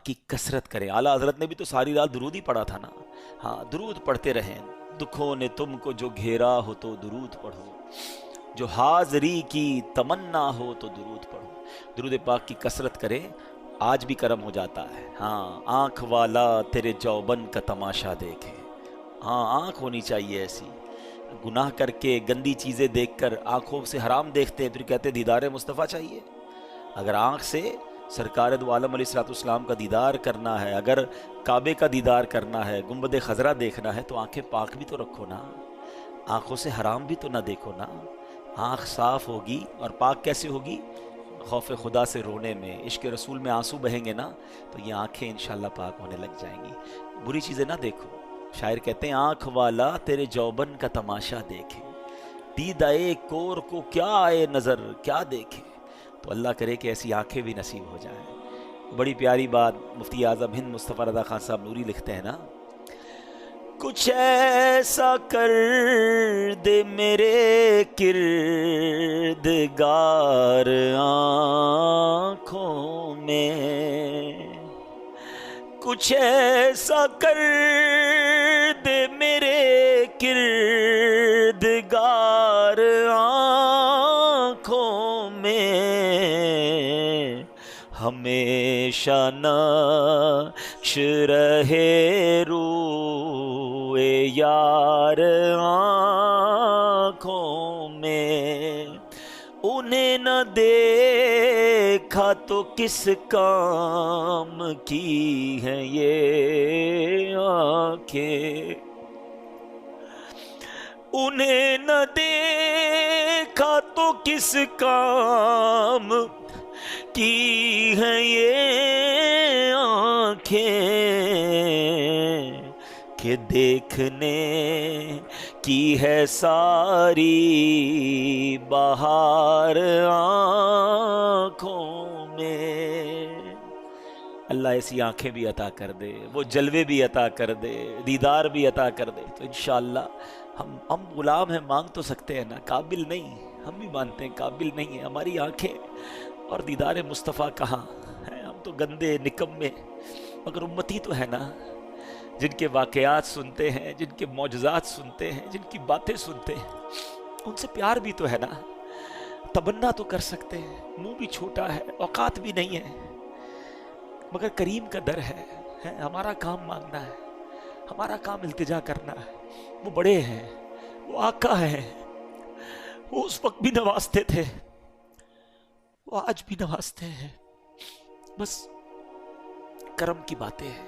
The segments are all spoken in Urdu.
پاک کی کثرت کریں. اعلیٰ حضرت نے بھی تو ساری رات درود ہی پڑھا تھا نا. ہاں درود پڑھتے رہیں. دکھوں نے تم کو جو گھیرا ہو تو درود پڑھو، جو حاضری کی تمنا ہو تو درود پڑھو. درود پاک کی کثرت کریں، آج بھی کرم ہو جاتا ہے. ہاں آنکھ والا تیرے جوبن کا تماشا دیکھے. ہاں آنکھ ہونی چاہیے ایسی. گناہ کر کے گندی چیزیں دیکھ کر آنکھوں سے حرام دیکھتے ہیں، پھر کہتے ہیں دیدار مصطفیٰ چاہیے. اگر آنکھ سے سرکار دو عالم علیہ الصلوۃ والسلام کا دیدار کرنا ہے، اگر کعبے کا دیدار کرنا ہے، گنبد خضرا دیکھنا ہے، تو آنکھیں پاک بھی تو رکھو نا. آنکھوں سے حرام بھی تو نہ دیکھو نا. آنکھ صاف ہوگی اور پاک کیسے ہوگی؟ خوف خدا سے رونے میں، عشق رسول میں آنسو بہیں گے نا، تو یہ آنکھیں انشاءاللہ پاک ہونے لگ جائیں گی. بری چیزیں نہ دیکھو. شاعر کہتے ہیں آنکھ والا تیرے جوبن کا تماشا دیکھے، دیدائے کور کو کیا آئے نظر کیا دیکھے. تو اللہ کرے کہ ایسی آنکھیں بھی نصیب ہو جائیں. بڑی پیاری بات مفتی اعظم ہند مصطفیٰ رضا خان صاحب نوری لکھتے ہیں نا، کچھ ایسا کر دے میرے کردگار آنکھوں میں، کچھ ایسا کر دے میرے کردگار آنکھوں میں، ہمیشہ نقش رہے روئے یار آنکھوں میں. انہیں نہ دیکھا تو کس کام کی ہیں یہ آنکھیں، انہیں نہ دیکھا تو کس کام کی ہیں یہ آنکھیں، کہ دیکھنے کی ہے ساری بہار آنکھوں میں. اللہ ایسی آنکھیں بھی عطا کر دے، وہ جلوے بھی عطا کر دے، دیدار بھی عطا کر دے. تو انشاءاللہ ہم غلام ہیں، مانگ تو سکتے ہیں نا، قابل نہیں. ہم بھی مانتے ہیں قابل نہیں ہیں ہماری آنکھیں، اور دیدار مصطفیٰ کہاں ہے. ہم تو گندے نکمے، مگر امتی تو ہے نا، جن کے واقعات سنتے ہیں، جن کے معجزات سنتے ہیں، جن کی باتیں سنتے ہیں، ان سے پیار بھی تو ہے نا. تمنا تو کر سکتے ہیں، منہ بھی چھوٹا ہے، اوقات بھی نہیں ہے، مگر کریم کا در ہے. ہمارا کام مانگنا ہے، ہمارا کام التجا کرنا ہے. وہ بڑے ہیں، وہ آقا ہیں، وہ اس وقت بھی نوازتے تھے، وہ آج بھی نوازتے ہیں. بس کرم کی باتیں ہیں.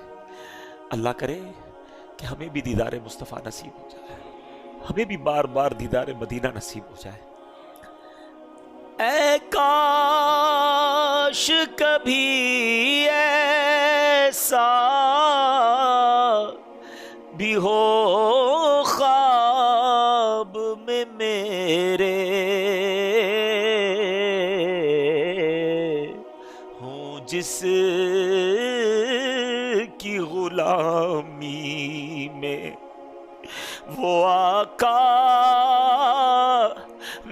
اللہ کرے کہ ہمیں بھی دیدار مصطفیٰ نصیب ہو جائے، ہمیں بھی بار بار دیدار مدینہ نصیب ہو جائے. اے کاش کبھی ایسا بھی ہو خواب میں میرے، ہوں جس کی غلامی میں وہ آقا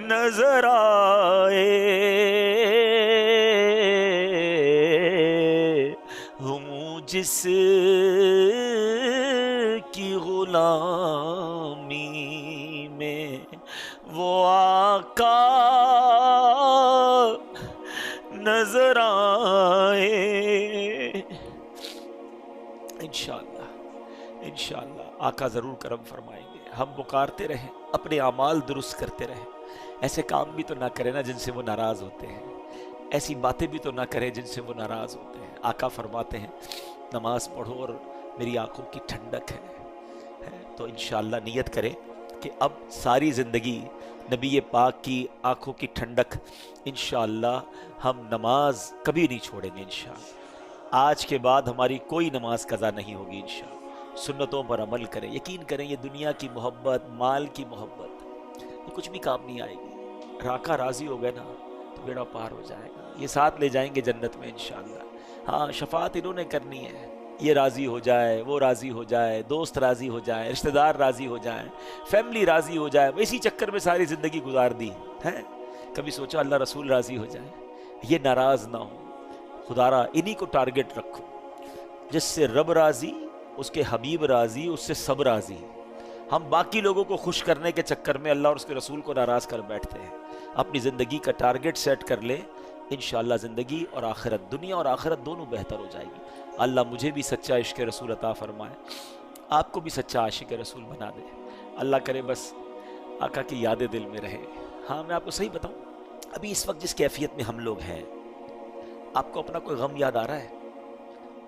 نظر آئے، ہوں جس کی غلامی میں وہ آقا نظر آئے. انشاءاللہ انشاءاللہ آقا ضرور کرم فرمائیں گے. ہم پکارتے رہیں، اپنے اعمال درست کرتے رہیں. ایسے کام بھی تو نہ کریں نا جن سے وہ ناراض ہوتے ہیں، ایسی باتیں بھی تو نہ کریں جن سے وہ ناراض ہوتے ہیں. آقا فرماتے ہیں نماز پڑھو اور میری آنکھوں کی ٹھنڈک ہے. تو انشاءاللہ نیت کریں کہ اب ساری زندگی نبی پاک کی آنکھوں کی ٹھنڈک. انشاءاللہ ہم نماز کبھی نہیں چھوڑیں گے. انشاءاللہ آج کے بعد ہماری کوئی نماز قضا نہیں ہوگی. انشاءاللہ سنتوں پر عمل کریں. یقین کریں یہ دنیا کی محبت، مال کی محبت، یہ کچھ بھی کام نہیں آئے گی. آقا راضی ہو گئے نا تو بیڑا پار ہو جائے گا. یہ ساتھ لے جائیں گے جنت میں انشاءاللہ. ہاں شفاعت انہوں نے کرنی ہے. یہ راضی ہو جائے، وہ راضی ہو جائے، دوست راضی ہو جائیں، رشتہ دار راضی ہو جائیں، فیملی راضی ہو جائے. اسی چکر میں ساری زندگی گزار دی ہے. کبھی سوچا اللہ رسول راضی ہو جائے، یہ ناراض نہ ہو. خدا را انہی کو ٹارگٹ رکھو. جس سے رب راضی، اس کے حبیب راضی، اس سے سب راضی۔ ہم باقی لوگوں کو خوش کرنے کے چکر میں اللہ اور اس کے رسول کو ناراض کر بیٹھتے ہیں۔ اپنی زندگی کا ٹارگٹ سیٹ کر لے، انشاءاللہ زندگی اور آخرت، دنیا اور آخرت دونوں بہتر ہو جائے گی۔ اللہ مجھے بھی سچا عشق رسول عطا فرمائے، آپ کو بھی سچا عاشق رسول بنا دے۔ اللہ کرے بس آقا کی یادیں دل میں رہے۔ ہاں میں آپ کو صحیح بتاؤں، ابھی اس وقت جس کیفیت میں ہم لوگ ہیں، آپ کو اپنا کوئی غم یاد آ رہا ہے؟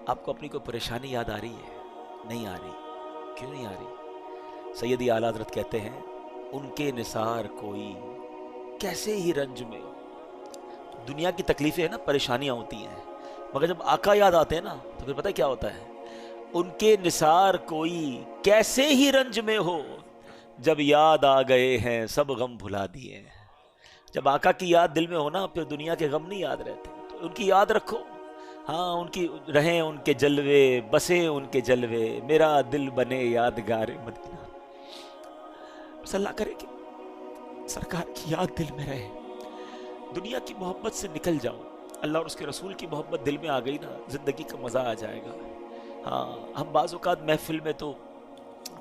آپ کو اپنی کوئی پریشانی یاد آ رہی ہے؟ نہیں آ رہی۔ کیوں نہیں آ رہی؟ سیدی اعلیٰ حضرت کہتے ہیں ان کے نثار کوئی کیسے ہی رنج میں ہو۔ دنیا کی تکلیفیں ہیں نا، پریشانیاں ہوتی ہیں، مگر جب آقا یاد آتے ہیں نا تو پھر پتہ کیا ہوتا ہے؟ ان کے نثار کوئی کیسے ہی رنج میں ہو، جب یاد آ گئے ہیں سب غم بھلا دیے ہیں۔ جب آقا کی یاد دل میں ہو نا، پھر دنیا کے غم نہیں یاد رہتے، تو ان کی یاد رکھو۔ ہاں ان کی رہیں ان کے جلوے، بسیں ان کے جلوے، میرا دل بنے یادگار مدینہ۔ بس اللہ کرے کہ سرکار کی یاد دل میں رہے، دنیا کی محبت سے نکل جاؤ، اللہ اور اس کے رسول کی محبت دل میں آ گئی نا، زندگی کا مزہ آ جائے گا۔ ہاں ہم بعض اوقات محفل میں تو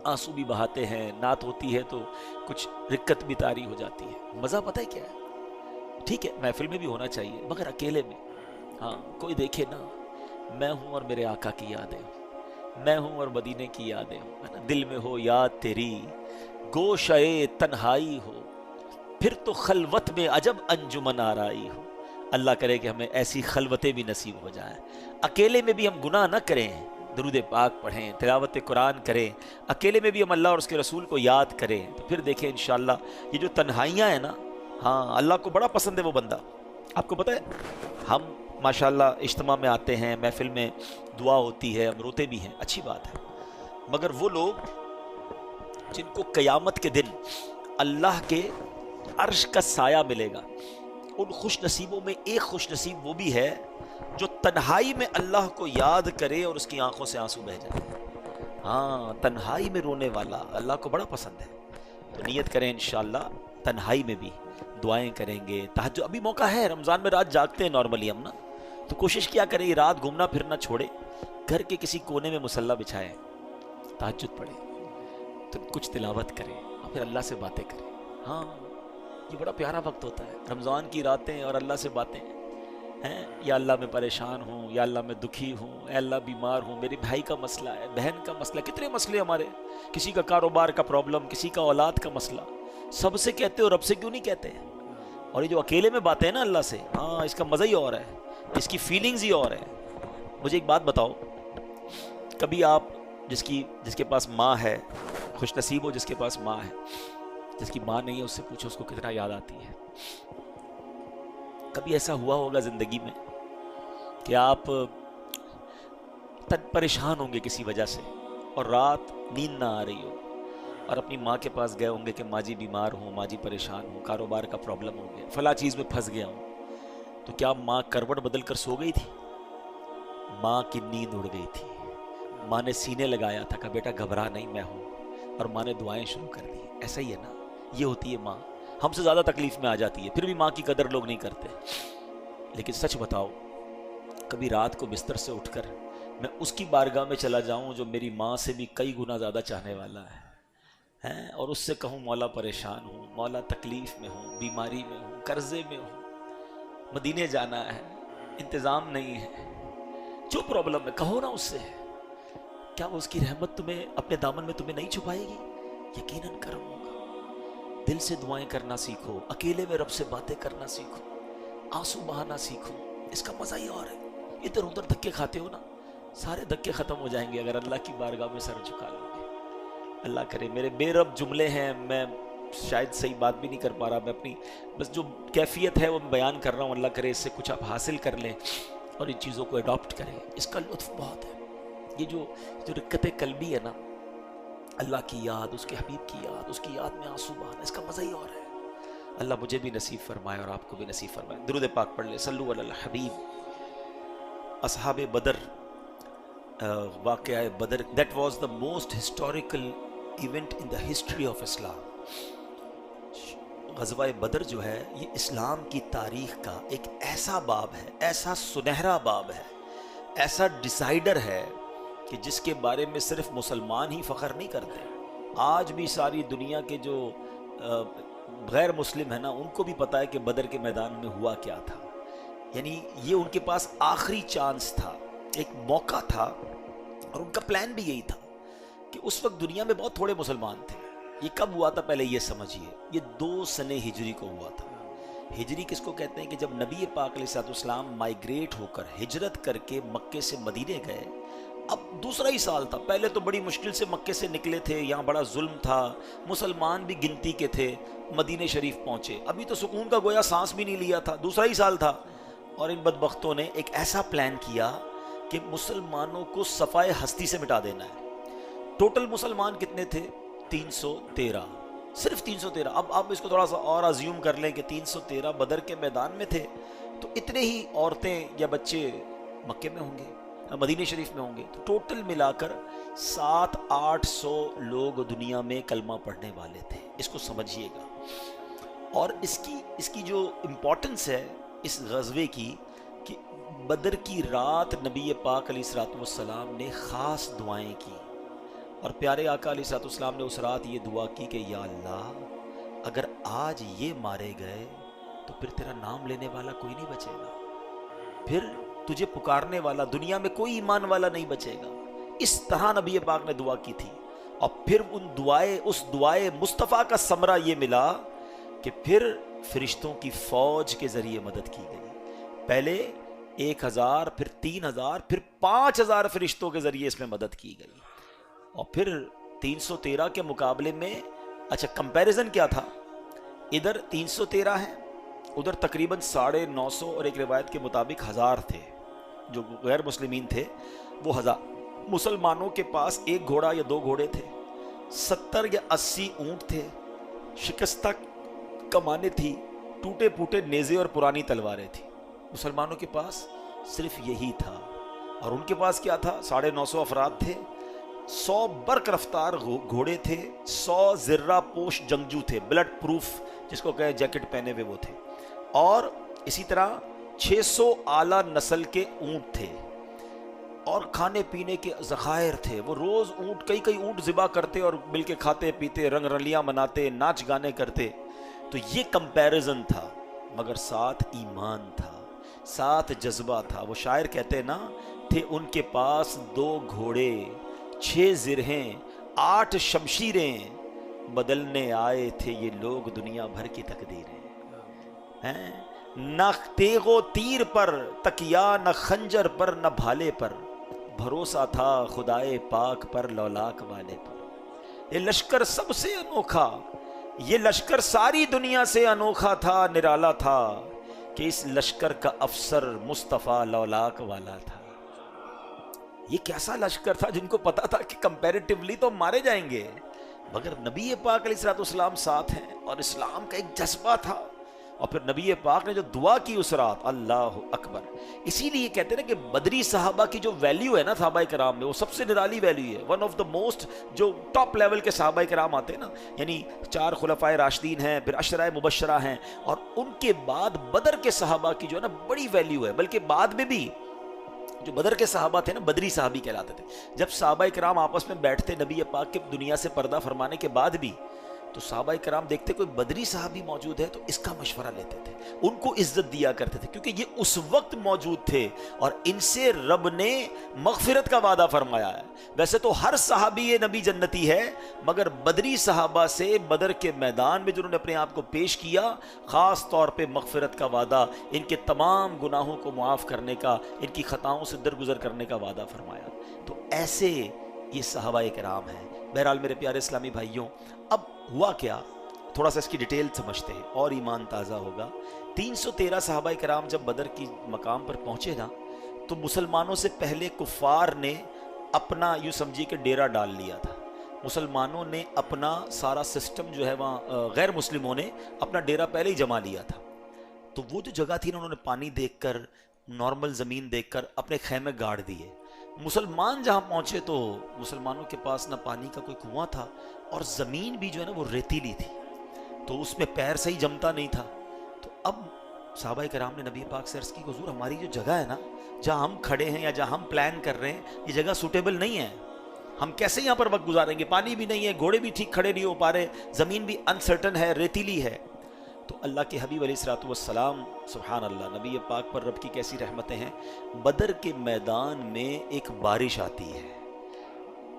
آنسو بھی بہاتے ہیں، نعت ہوتی ہے تو کچھ رکت بھی طاری ہو جاتی ہے۔ مزہ پتہ ہے کیا ہے؟ ٹھیک ہے محفل میں بھی ہونا چاہیے، مگر اکیلے میں۔ ہاں کوئی دیکھے نا، میں ہوں اور میرے آقا کی یادیں ہوں، میں ہوں اور مدینے کی یادیں ہوں، ہے نا؟ دل میں ہو یاد تیری، گوشئے تنہائی ہو، پھر تو خلوت میں عجب انجمن آرائی ہو۔ اللہ کرے کہ ہمیں ایسی خلوتیں بھی نصیب ہو جائیں، اکیلے میں بھی ہم گناہ نہ کریں، درود پاک پڑھیں، تلاوت قرآن کریں، اکیلے میں بھی ہم اللہ اور اس کے رسول کو یاد کریں، تو پھر دیکھیں انشاءاللہ یہ جو تنہائیاں ہیں نا، ہاں اللہ کو بڑا پسند ہے وہ بندہ۔ آپ کو پتہ ہے ہم ماشاءاللہ اجتماع میں آتے ہیں، محفل میں دعا ہوتی ہے، ہم روتے بھی ہیں، اچھی بات ہے، مگر وہ لوگ جن کو قیامت کے دن اللہ کے عرش کا سایہ ملے گا، ان خوش نصیبوں میں ایک خوش نصیب وہ بھی ہے جو تنہائی میں اللہ کو یاد کرے اور اس کی آنکھوں سے آنسو بہہ جائے۔ ہاں تنہائی میں رونے والا اللہ کو بڑا پسند ہے، تو نیت کریں انشاءاللہ تنہائی میں بھی دعائیں کریں گے۔ تہجد ابھی موقع ہے، رمضان میں رات جاگتے ہیں نارملی ہم نا، تو کوشش کیا کریں یہ رات گھومنا پھرنا چھوڑے، گھر کے کسی کونے میں مصلی بچھائیں، تہجد پڑھیں، تو کچھ تلاوت کریں اور پھر اللہ سے باتیں کریں۔ ہاں یہ بڑا پیارا وقت ہوتا ہے، رمضان کی راتیں اور اللہ سے باتیں ہیں۔ یا اللہ میں پریشان ہوں، یا اللہ میں دکھی ہوں، اے اللہ بیمار ہوں، میرے بھائی کا مسئلہ ہے، بہن کا مسئلہ، کتنے مسئلے ہمارے، کسی کا کاروبار کا پرابلم، کسی کا اولاد کا مسئلہ، سب سے کہتے ہو رب سے کیوں نہیں کہتے؟ اور یہ جو اکیلے میں باتیں ہیں نا اللہ سے، ہاں اس کا مزہ ہی اور ہے، اس کی فیلنگز ہی اور ہے۔ مجھے ایک بات بتاؤ، کبھی آپ جس کے پاس ماں ہے، خوش نصیب ہو جس کے پاس ماں ہے، جس کی ماں نہیں ہے اس سے پوچھو اس کو کتنا یاد آتی ہے۔ کبھی ایسا ہوا ہوگا زندگی میں کہ آپ پریشان ہوں گے کسی وجہ سے اور رات نیند نہ آ رہی ہو، اور اپنی ماں کے پاس گئے ہوں گے کہ ماں جی بیمار ہوں، ماں جی پریشان ہوں، کاروبار کا پرابلم ہو گیا، فلاں چیز میں پھنس گیا ہوں، تو کیا ماں کروٹ بدل کر سو گئی تھی؟ ماں کی نیند اڑ گئی تھی، ماں نے سینے لگایا تھا کہ بیٹا گھبرا نہیں میں ہوں، اور ماں نے دعائیں شروع کر دی۔ ایسا ہی ہے نا، یہ ہوتی ہے ماں، ہم سے زیادہ تکلیف میں آ جاتی ہے، پھر بھی ماں کی قدر لوگ نہیں کرتے۔ لیکن سچ بتاؤ، کبھی رات کو بستر سے اٹھ کر میں اس کی بارگاہ میں چلا جاؤں جو میری ماں سے بھی کئی گنا زیادہ چاہنے والا ہے، اور اس سے کہوں مولا پریشان ہوں، مولا تکلیف میں ہوں، بیماری میں ہوں، قرضے میں ہوں، مدینے جانا ہے، انتظام نہیں ہے، جو پرابلم ہے کہو نا اس سے، کیا وہ اس کی رحمت تمہیں اپنے دامن میں تمہیں نہیں چھپائے گی؟ یقیناً کرم ہوگا۔ دل سے دعائیں کرنا سیکھو، اکیلے میں رب سے باتیں کرنا سیکھو، آنسو بہانا سیکھو، اس کا مزہ ہی اور ہے۔ ادھر ادھر دھکے کھاتے ہو نا، سارے دھکے ختم ہو جائیں گے اگر اللہ کی بارگاہ میں سر جھکا لو گے۔ اللہ کرے، میرے بے رب جملے ہیں، میں شاید صحیح بات بھی نہیں کر پا رہا، میں اپنی بس جو کیفیت ہے وہ میں بیان کر رہا ہوں، اللہ کرے اس سے کچھ آپ حاصل کر لیں اور ان چیزوں کو اڈاپٹ کریں۔ اس کا لطف بہت ہے، یہ جو رکت قلبی ہے نا، اللہ کی یاد، اس کے حبیب کی یاد، اس کی یاد میں آنسو بہانا، اس کا مزہ ہی اور ہے۔ اللہ مجھے بھی نصیب فرمائے اور آپ کو بھی نصیب فرمائے۔ درود پاک پڑھ لیں، صلو علی الحبیب۔ اصحاب بدر، واقعہ بدر، that was the most historical event in the history of Islam۔ غزوہ بدر جو ہے یہ اسلام کی تاریخ کا ایک ایسا باب ہے، ایسا سنہرا باب ہے، ایسا ڈیسائیڈر ہے کہ جس کے بارے میں صرف مسلمان ہی فخر نہیں کرتے، آج بھی ساری دنیا کے جو غیر مسلم ہیں نا، ان کو بھی پتہ ہے کہ بدر کے میدان میں ہوا کیا تھا. یعنی یہ ان کے پاس آخری چانس تھا، ایک موقع تھا، اور ان کا پلان بھی یہی تھا کہ اس وقت دنیا میں بہت تھوڑے مسلمان تھے. یہ کب ہوا تھا پہلے یہ سمجھیے، یہ 2 سنہ ہجری کو ہوا تھا. ہجری کس کو کہتے ہیں؟ کہ جب نبی پاک علیہ السلام مائیگریٹ ہو کر ہجرت کر کے مکے سے مدینے گئے. اب دوسرا ہی سال تھا، پہلے تو بڑی مشکل سے مکے سے نکلے تھے، یہاں بڑا ظلم تھا، مسلمان بھی گنتی کے تھے، مدینے شریف پہنچے، ابھی تو سکون کا گویا سانس بھی نہیں لیا تھا، دوسرا ہی سال تھا. اور ان بدبختوں نے ایک ایسا پلان کیا کہ مسلمانوں کو صفائے ہستی سے مٹا دینا ہے. ٹوٹل مسلمان کتنے تھے؟ 313، صرف 313. اب آپ اس کو تھوڑا سا اور ازیوم کر لیں کہ 313 بدر کے میدان میں تھے، تو اتنے ہی عورتیں یا بچے مکے میں ہوں گے، مدینہ شریف میں ہوں گے. تو ٹوٹل ملا کر 700-800 لوگ دنیا میں کلمہ پڑھنے والے تھے. اس کو سمجھیے گا. اور اس کی جو امپورٹنس ہے اس غزوے کی، کہ بدر کی رات نبی پاک علیہ الصلوۃ والسلام نے خاص دعائیں کی، اور پیارے آقا علیہ الصلوۃ والسلام نے اس رات یہ دعا کی کہ یا اللہ، اگر آج یہ مارے گئے تو پھر تیرا نام لینے والا کوئی نہیں بچے گا، پھر تجھے پکارنے والا دنیا میں کوئی ایمان والا نہیں بچے گا. اس طرح نبی پاک نے دعا کی تھی. اور پھر اس دعائے مصطفیٰ کا ثمرہ یہ ملا کہ پھر فرشتوں کی فوج کے ذریعے مدد کی گئی. پہلے 1000، پھر 3000، پھر 5000 فرشتوں کے ذریعے اس میں مدد کی گئی. اور پھر 313 کے مقابلے میں، اچھا کمپیریزن کیا تھا؟ ادھر 313 ہیں، ادھر تقریباً 950 اور ایک روایت کے مطابق 1000 تھے. جو غیر مسلمین تھے وہ 1000. مسلمانوں کے پاس 1 گھوڑا یا 2 گھوڑے تھے، 70 یا 80 اونٹ تھے، شکستہ کمانیں تھی، ٹوٹے پھوٹے نیزے اور پرانی تلواریں تھیں. مسلمانوں کے پاس صرف یہی تھا. اور ان کے پاس کیا تھا؟ 950 افراد تھے، 100 برق رفتار گھوڑے تھے، 100 زرہ پوش جنگجو تھے، بلڈ پروف جس کو کہے جیکٹ پہنے ہوئے وہ تھے، اور اسی طرح 600 اعلیٰ نسل کے اونٹ تھے، اور کھانے پینے کے ذخائر تھے. وہ روز کئی اونٹ ذبح کرتے اور مل کے کھاتے پیتے، رنگ رلیاں مناتے، ناچ گانے کرتے. تو یہ کمپیریزن تھا، مگر ساتھ ایمان تھا، ساتھ جذبہ تھا. وہ شاعر کہتے نا، تھے ان کے پاس 2 گھوڑے، 6 زرہیں، 8 شمشیریں، بدلنے آئے تھے یہ لوگ دنیا بھر کی تقدیریں. نہ تیغ و تیر پر تکیا، نہ خنجر پر نہ بھالے پر، بھروسہ تھا خدائے پاک پر لولاک والے پر. یہ لشکر سب سے انوکھا، یہ لشکر ساری دنیا سے انوکھا تھا، نرالا تھا کہ اس لشکر کا افسر مصطفیٰ لولاک والا تھا. یہ کیسا لشکر تھا جن کو پتا تھا کہ کمپیریٹیولی تو مارے جائیں گے، مگر نبی پاک علیہ الصلوۃ والسلام ساتھ ہیں، اور اسلام کا ایک جذبہ تھا. اور پھر نبی پاک نے جو دعا کی اس رات، اللہ اکبر. اسی لیے کہتے ہیں کہ بدری صحابہ کی جو ویلیو ہے نا صحابہ کرام میں، وہ سب سے نرالی ویلیو ہے. ون آف دا موسٹ، جو ٹاپ لیول کے صحابہ کرام آتے ہیں نا، یعنی 4 خلفائے راشدین ہیں، پھر عشرہ مبشرہ ہیں، اور ان کے بعد بدر کے صحابہ کی جو ہے نا بڑی ویلیو ہے. بلکہ بعد میں بھی جو بدر کے صحابہ تھے نا، بدری صحابی کہلاتے تھے. جب صحابہ کرام آپس میں بیٹھتے نبی پاک کے دنیا سے پردہ فرمانے کے بعد بھی، تو صحابہ کرام دیکھتے کوئی بدری صحابی موجود ہے تو اس کا مشورہ لیتے تھے، ان کو عزت دیا کرتے تھے، کیونکہ یہ اس وقت موجود تھے اور ان سے رب نے مغفرت کا وعدہ فرمایا ہے. ویسے تو ہر صحابی نبی جنتی ہے، مگر بدری صحابہ سے بدر کے میدان میں جنہوں نے اپنے آپ کو پیش کیا، خاص طور پہ مغفرت کا وعدہ، ان کے تمام گناہوں کو معاف کرنے کا، ان کی خطاؤں سے درگزر کرنے کا وعدہ فرمایا. تو ایسے یہ صحابہ کرام ہیں. بہرحال میرے پیارے اسلامی بھائیوں، اب ہوا کیا، تھوڑا سا اس کی ڈیٹیل سمجھتے ہیں اور ایمان تازہ ہوگا. 313 صحابہ کرام جب بدر کی مقام پر پہنچے نا، تو مسلمانوں سے پہلے کفار نے اپنا یوں سمجھیے کہ ڈیرا ڈال لیا تھا. مسلمانوں نے اپنا سارا سسٹم جو ہے وہاں، غیر مسلموں نے اپنا ڈیرا پہلے ہی جما لیا تھا. تو وہ جو جگہ تھی نا، انہوں نے پانی دیکھ کر، نارمل زمین دیکھ کر اپنے خیمے گاڑ دیے. مسلمان جہاں پہنچے تو مسلمانوں کے پاس نہ پانی کا کوئی کنواں تھا، اور زمین بھی جو ہے نا وہ ریتیلی تھی، تو اس میں پیر صحیح جمتا نہیں تھا. تو اب صحابہ کرام نے نبی پاک سے عرض کی، حضور ہماری جو جگہ ہے نا جہاں ہم کھڑے ہیں یا جہاں ہم پلان کر رہے ہیں یہ جگہ سوٹیبل نہیں ہے، ہم کیسے یہاں پر وقت گزاریں گے؟ پانی بھی نہیں ہے، گھوڑے بھی ٹھیک کھڑے نہیں ہو پا رہے، زمین بھی انسرٹن ہے، ریتیلی ہے۔ تو اللہ کے حبیب علیہ الصلوۃ والسلام، سبحان اللہ، نبی پاک پر رب کی کیسی رحمتیں ہیں، بدر کے میدان میں ایک بارش آتی ہے۔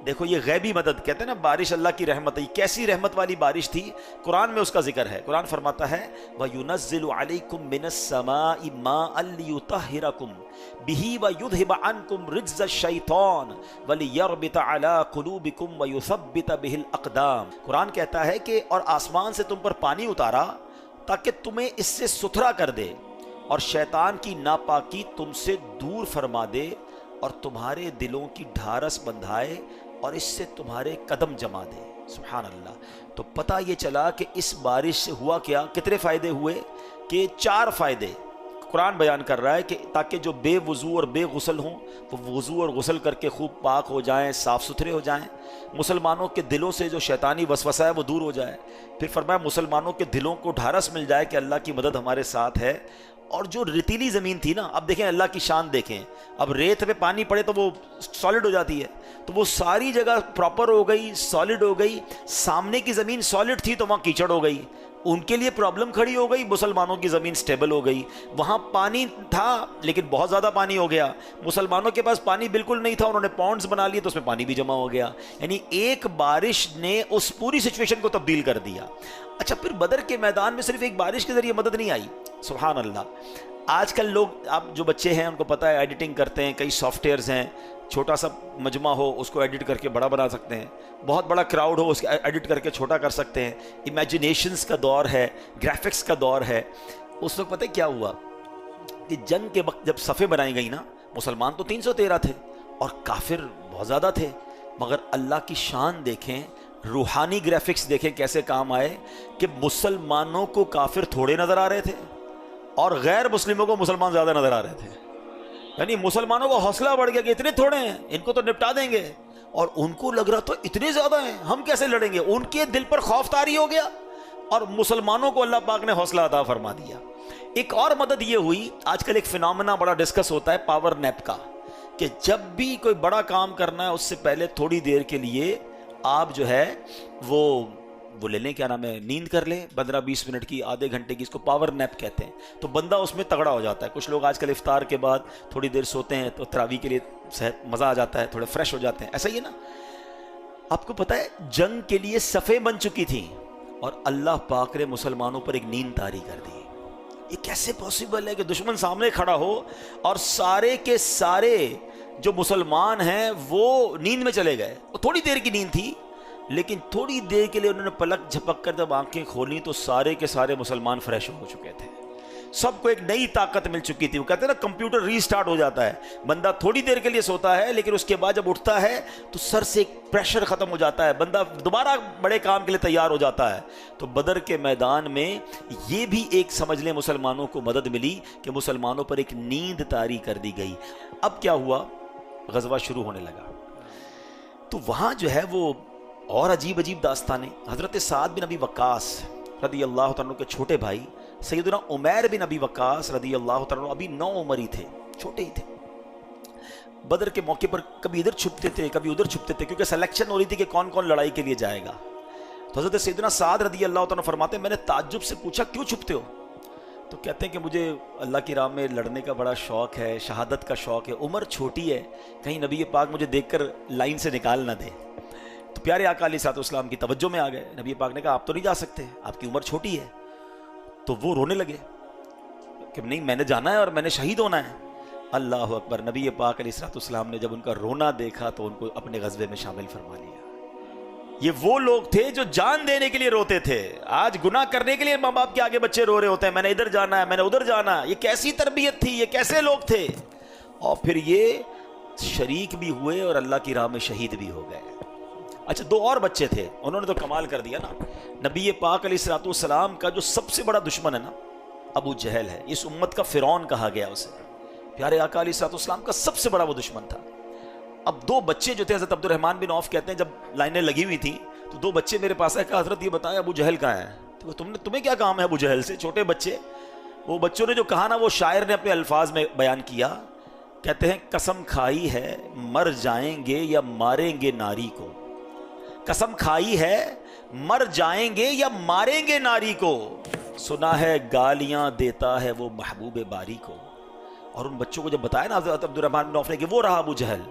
دیکھو یہ غیبی مدد کہتے ہیں نا، بارش اللہ کی رحمت ہے، کیسی رحمت والی بارش تھی، قرآن میں اس کا ذکر ہے۔ قرآن فرماتا ہے وَيُنَزِّلُ عَلَيْكُم مِّنَ السَّمَاءِ مَاءً لِيُطَهِّرَكُم بِهِ وَيُذْهِبَ عَنكُم رِجْزَ الشَّيْطَانِ وَلِيَرْبِطَ عَلَىٰ قُلُوبِكُم وَيُثَبِّتَ بِهِ الْأَقْدَامَ۔ قرآن کہتا ہے کہ اور آسمان سے تم پر پانی اتارا تاکہ تمہیں اس سے ستھرا کر دے اور شیطان کی ناپاکی تم سے دور فرما دے اور تمہارے دلوں کی ڈھارس بندھائے اور اس سے تمہارے قدم جما دے۔ سبحان اللہ۔ تو پتہ یہ چلا کہ اس بارش سے ہوا کیا، کتنے فائدے ہوئے کہ 4 فائدے قرآن بیان کر رہا ہے کہ تاکہ جو بے وضو اور بے غسل ہوں وہ وضو اور غسل کر کے خوب پاک ہو جائیں، صاف ستھرے ہو جائیں، مسلمانوں کے دلوں سے جو شیطانی وسوسہ ہے وہ دور ہو جائے، پھر فرمایا مسلمانوں کے دلوں کو ڈھارس مل جائے کہ اللہ کی مدد ہمارے ساتھ ہے۔ اور جو ریتیلی زمین تھی نا، اب دیکھیں اللہ کی شان دیکھیں، اب ریت پہ پانی پڑے تو وہ سالڈ ہو جاتی ہے، تو وہ ساری جگہ پراپر ہو گئی، سالڈ ہو گئی۔ سامنے کی زمین سالڈ تھی تو وہاں کیچڑ ہو گئی، ان کے لیے پرابلم کھڑی ہو گئی، مسلمانوں کی زمین سٹیبل ہو گئی۔ وہاں پانی تھا لیکن بہت زیادہ پانی ہو گیا، مسلمانوں کے پاس پانی بالکل نہیں تھا، انہوں نے پونڈز بنا لیے تو اس میں پانی بھی جمع ہو گیا، یعنی ایک بارش نے اس پوری سچویشن کو تبدیل کر دیا۔ اچھا، پھر بدر کے میدان میں صرف ایک بارش کے ذریعے مدد نہیں آئی، سبحان اللہ۔ آج کل لوگ، آپ جو بچے ہیں ان کو پتہ ہے ایڈیٹنگ کرتے ہیں، کئی سافٹ ویئرز ہیں، چھوٹا سا مجمع ہو اس کو ایڈٹ کر کے بڑا بنا سکتے ہیں، بہت بڑا کراؤڈ ہو اس کو ایڈٹ کر کے چھوٹا کر سکتے ہیں، امیجنیشنز کا دور ہے، گرافکس کا دور ہے۔ اس وقت پتہ کیا ہوا کہ جنگ کے وقت جب صفیں بنائی گئی نا، مسلمان تو 313 تھے اور کافر بہت زیادہ تھے، مگر اللہ کی شان دیکھیں، روحانی گرافکس دیکھیں کیسے کام آئے کہ مسلمانوں کو کافر تھوڑے نظر آ رہے تھے اور غیر مسلموں کو مسلمان زیادہ نظر آ رہے تھے، یعنی مسلمانوں کو حوصلہ بڑھ گیا کہ اتنے تھوڑے ہیں ان کو تو نپٹا دیں گے، اور ان کو لگ رہا تو اتنے زیادہ ہیں ہم کیسے لڑیں گے، ان کے دل پر خوف طاری ہو گیا اور مسلمانوں کو اللہ پاک نے حوصلہ عطا فرما دیا۔ ایک اور مدد یہ ہوئی، آج کل ایک فینومینا بڑا ڈسکس ہوتا ہے پاور نیپ کا، کہ جب بھی کوئی بڑا کام کرنا ہے اس سے پہلے تھوڑی دیر کے لیے آپ جو ہے وہ لے لیں، کیا نام ہے، نیند کر لیں 15-20 منٹ کی، آدھے گھنٹے کی، اس کو پاور نیپ کہتے ہیں، تو بندہ اس میں تگڑا ہو جاتا ہے۔ کچھ لوگ آج کل افطار کے بعد تھوڑی دیر سوتے ہیں تو تراویح کے لیے مزہ آ جاتا ہے، تھوڑے فریش ہو جاتے ہیں، ایسا ہی ہے نا۔ آپ کو پتہ ہے جنگ کے لیے صفیں بن چکی تھیں اور اللہ پاک نے مسلمانوں پر ایک نیند طاری کر دی۔ یہ کیسے پاسبل ہے کہ دشمن سامنے کھڑا ہو اور سارے کے سارے جو مسلمان ہیں وہ نیند میں چلے گئے؟ تھوڑی دیر کی نیند تھی لیکن تھوڑی دیر کے لیے انہوں نے پلک جھپک کر جب آنکھیں کھولی تو سارے کے سارے مسلمان فریش ہو چکے تھے، سب کو ایک نئی طاقت مل چکی تھی۔ وہ کہتے ہیں نا کمپیوٹر ری سٹارٹ ہو جاتا ہے، بندہ تھوڑی دیر کے لیے سوتا ہے لیکن اس کے بعد جب اٹھتا ہے تو سر سے ایک پریشر ختم ہو جاتا ہے، بندہ دوبارہ بڑے کام کے لیے تیار ہو جاتا ہے۔ تو بدر کے میدان میں یہ بھی ایک سمجھ لیں مسلمانوں کو مدد ملی کہ مسلمانوں پر ایک نیند طاری کر دی گئی۔ اب کیا ہوا، غزوہ شروع ہونے لگا، تو وہاں جو ہے وہ اور عجیب عجیب داستانیں۔ حضرت سعد بن ابی وقاص رضی اللہ تعالیٰ عنہ کے چھوٹے بھائی سیدنا عمیر بن ابی وقاص رضی اللہ تعالیٰ عنہ ابھی 9 عمر ہی تھے، چھوٹے ہی تھے، بدر کے موقع پر کبھی ادھر چھپتے تھے کبھی ادھر چھپتے تھے، کیونکہ سلیکشن ہو رہی تھی کہ کون کون لڑائی کے لیے جائے گا۔ تو حضرت سیدنا سعد رضی اللہ تعالیٰ عنہ فرماتے ہیں میں نے تعجب سے پوچھا کیوں چھپتے ہو؟ تو کہتے ہیں کہ مجھے اللہ کی راہ میں لڑنے کا بڑا شوق ہے، شہادت کا شوق ہے، عمر چھوٹی ہے، کہیں نبی پاک مجھے دیکھ کر لائن سے نکال نہ دے۔ تو پیارے آقا علیہ الصلوۃ والسلام کی توجہ میں آ گئے، نبی پاک نے کہا آپ تو نہیں جا سکتے، آپ کی عمر چھوٹی ہے۔ تو وہ رونے لگے کہ نہیں میں نے جانا ہے اور میں نے شہید ہونا ہے۔ اللہ اکبر، نبی پاک علیہ الصلوۃ والسلام نے جب ان کا رونا دیکھا تو ان کو اپنے غزوے میں شامل فرما لیا۔ یہ وہ لوگ تھے جو جان دینے کے لیے روتے تھے، آج گناہ کرنے کے لیے ماں باپ کے آگے بچے رو رہے ہوتے ہیں، میں نے ادھر جانا ہے میں نے ادھر جانا ہے۔ یہ کیسی تربیت تھی، یہ کیسے لوگ تھے، اور پھر یہ شریک بھی ہوئے اور اللہ کی راہ میں شہید بھی ہو گئے۔ اچھا 2 اور بچے تھے، انہوں نے تو کمال کر دیا نا۔ نبی پاک علیہ الصلوۃ والسلام کا جو سب سے بڑا دشمن ہے نا ابو جہل ہے، اس امت کا فرعون کہا گیا اسے، پیارے آقا علیہ الصلوۃ والسلام کا سب سے بڑا وہ دشمن تھا۔ اب 2 بچے جو تھے، حضرت عبد الرحمن بن عوف کہتے ہیں جب لائنیں لگی ہوئی تھیں تو 2 بچے میرے پاس آئے، کہا حضرت یہ بتائیں ابو جہل کہاں ہے؟ تو تمہیں کیا کام ہے ابو جہل سے؟ چھوٹے بچے، وہ بچوں نے جو کہا نا وہ شاعر نے اپنے الفاظ میں بیان کیا کہتے ہیں قسم کھائی ہے مر جائیں گے یا ماریں گے ناری کو، قسم کھائی ہے مر جائیں گے یا ماریں گے ناری کو، سنا ہے گالیاں دیتا ہے وہ محبوب باری کو۔ اور ان بچوں کو جب بتایا نا حضرت عبد الرحمن بن عوف نے کہ وہ رہا ابو جہل،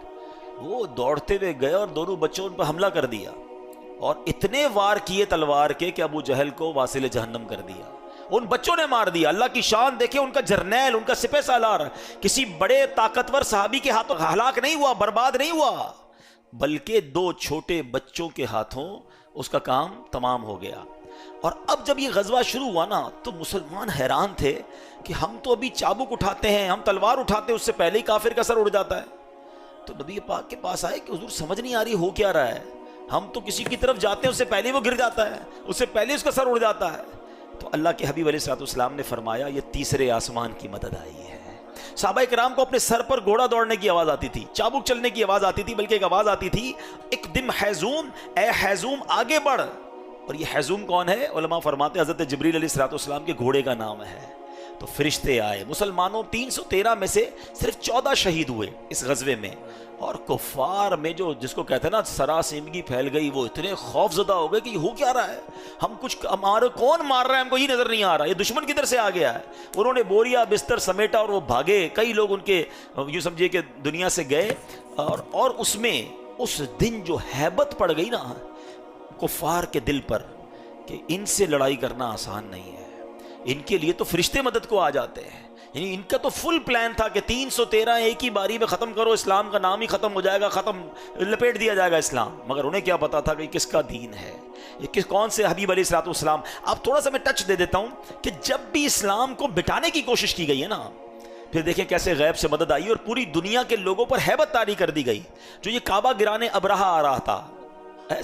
وہ دوڑتے ہوئے گئے اور دونوں بچوں ان پر حملہ کر دیا اور اتنے وار کیے تلوار کے کہ ابو جہل کو واصل جہنم کر دیا، ان بچوں نے مار دیا۔ اللہ کی شان دیکھیں، ان کا جرنیل، ان کا سپہ سالار کسی بڑے طاقتور صحابی کے ہاتھوں ہلاک نہیں ہوا، برباد نہیں ہوا، بلکہ دو چھوٹے بچوں کے ہاتھوں اس کا کام تمام ہو گیا۔ اور اب جب یہ غزوہ شروع ہوا نا تو مسلمان حیران تھے کہ ہم تو ابھی چابک اٹھاتے ہیں، ہم تلوار اٹھاتے ہیں، اس سے پہلے ہی کافر کا سر اڑ جاتا ہے۔ تو نبی پاک کے پاس آئے کہ حضور سمجھ نہیں آ رہی ہو کیا رہا ہے، ہم تو کسی کی طرف جاتے ہیں اس سے پہلے ہی وہ گر جاتا ہے، اس سے پہلے اس کا سر اڑ جاتا ہے۔ تو اللہ کے حبیب علیہ الصلوۃ والسلام نے فرمایا یہ تیسرے آسمان کی مدد آئی ہے۔ صحابہ کرام کو اپنے سر پر گھوڑا دوڑنے کی آواز آتی تھی، چابک چلنے کی آواز آتی تھی، بلکہ ایک آواز آتی تھی ایک دم حیزوم، اے حیزوم آگے بڑھ۔ اور یہ حیزوم کون ہے؟ علماء فرماتے ہیں حضرت جبریل علیہ الصلوۃ والسلام کے گھوڑے کا نام ہے۔ تو فرشتے آئے، مسلمانوں 313 میں سے صرف 14 شہید ہوئے اس غزوے میں، اور کفار میں جو جس کو کہتے ہیں نا سراسیمگی پھیل گئی، وہ اتنے خوف زدہ ہو گئے کہ یہ ہو کیا رہا ہے، ہم کچھ ہمارے کون مار رہا ہے، ہم کو یہ نظر نہیں آ رہا، یہ دشمن کدھر سے آ گیا ہے۔ انہوں نے بوریا بستر سمیٹا اور وہ بھاگے، کئی لوگ ان کے یوں سمجھیے کہ دنیا سے گئے۔ اور اس میں اس دن جو ہیبت پڑ گئی نا کفار کے دل پر کہ ان سے لڑائی کرنا آسان نہیں ہے، ان کے لیے تو فرشتے مدد کو آ جاتے ہیں، یعنی ان کا تو فل پلان تھا کہ 313 ایک ہی باری میں ختم کرو، اسلام کا نام ہی ختم ہو جائے گا، ختم لپیٹ دیا جائے گا اسلام۔ مگر انہیں کیا پتا تھا کہ کس کا دین ہے، یہ کون سے حبیب علیہ الصلوۃ والسلام۔ اب تھوڑا سا میں ٹچ دے دیتا ہوں کہ جب بھی اسلام کو مٹانے کی کوشش کی گئی ہے نا، پھر دیکھیں کیسے غیب سے مدد آئی اور پوری دنیا کے لوگوں پر ہیبت طاری کر دی گئی۔ جو یہ کعبہ گرانے ابرہہ آ رہا تھا،